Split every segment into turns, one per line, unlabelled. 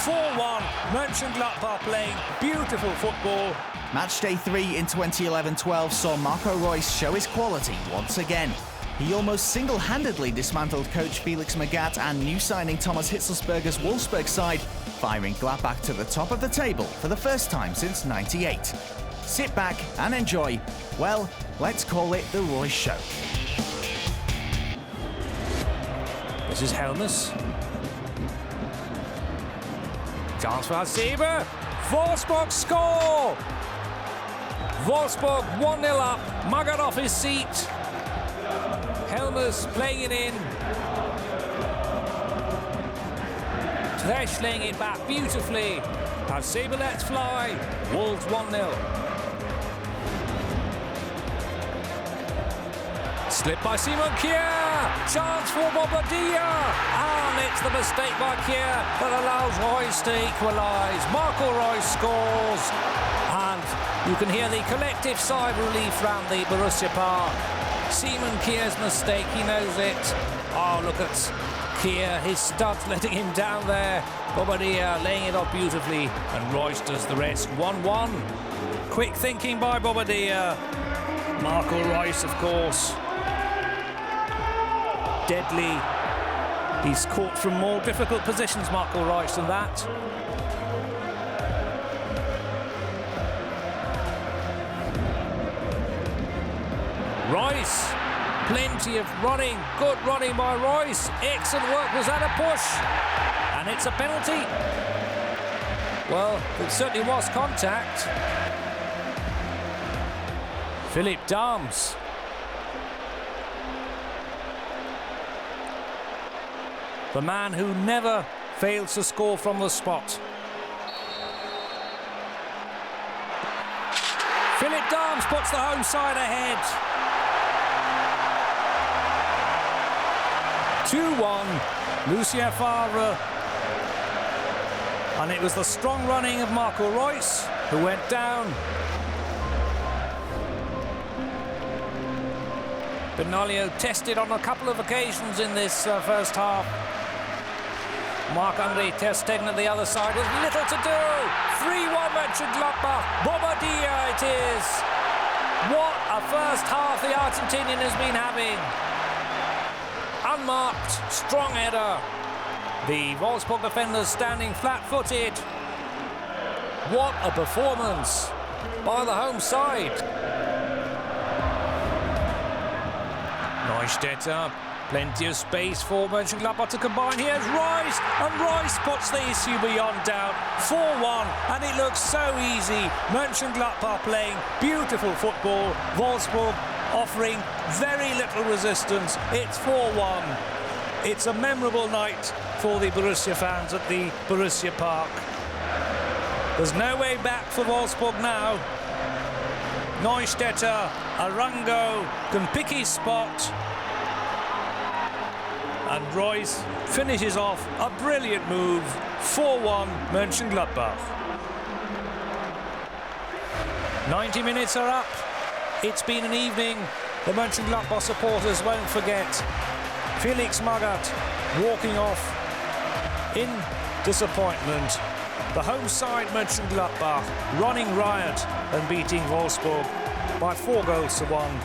4-1. Mönchengladbach playing beautiful football.
Matchday 3 in 2011-12 saw Marco Reus show his quality once again. He almost single-handedly dismantled coach Felix Magath and new signing Thomas Hitzelsperger's Wolfsburg side, firing Gladbach to the top of the table for the first time since '98. Sit back and enjoy. Well, let's call it the Reus Show.
This is Helmes. Chance for Hitzelsperger. Wolfsburg score! Wolfsburg 1-0 up. Magath off his seat. Helmes playing it in. Tresch laying it back beautifully. Hitzelsperger lets fly. Wolves 1-0. Slip by Simon Kier. Chance for Bobadilla. And it's the mistake by Kier that allows Reus to equalise. Marco Reus scores. And you can hear the collective sigh of relief round the Borussia Park. Simon Kier's mistake, he knows it. Oh, look at Kier, his studs letting him down there. Bobadilla laying it off beautifully, and Reus does the rest. 1-1. Quick thinking by Bobadilla. Marco Reus, of course. Deadly. He's caught from more difficult positions, Marco Reus, than that. Reus, plenty of running, good running by Reus. Excellent work, was that a push? And it's a penalty. Well, it certainly was contact. Philipp Dahms. The man who never fails to score from the spot. Philipp Dahms puts the home side ahead. 2-1, Lucien Favre. And it was the strong running of Marco Reus who went down. Benaglio tested on a couple of occasions in this first half. Marc-André ter Stegen at the other side with little to do. 3-1 Mönchengladbach. Bobadilla it is. What a first half the Argentinian has been having. Unmarked, strong header. The Wolfsburg defenders standing flat-footed. What a performance by the home side. Neustädter, plenty of space for Mönchengladbach to combine. Here's Reus, and Reus puts the issue beyond doubt. 4-1, and it looks so easy. Mönchengladbach playing beautiful football. Wolfsburg offering very little resistance. It's 4-1. It's a memorable night for the Borussia fans at the Borussia Park. There's no way back for Wolfsburg now. Neustädter, Arango can pick his spot. And Reus finishes off a brilliant move. 4-1 Mönchengladbach. 90 minutes are up. It's been an evening the Mönchengladbach supporters won't forget. Felix Magath walking off in disappointment. The home side Mönchengladbach running riot and beating Wolfsburg by 4-1.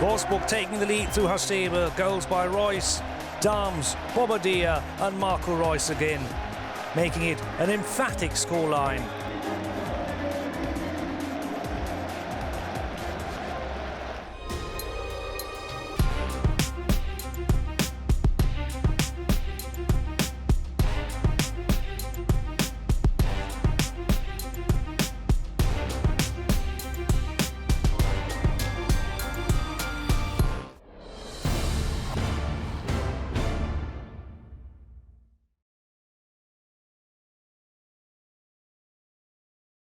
Wolfsburg taking the lead through Hitzelsperger, goals by Reus, Dahms, Bobadilla and Marco Reus again, making it an emphatic scoreline.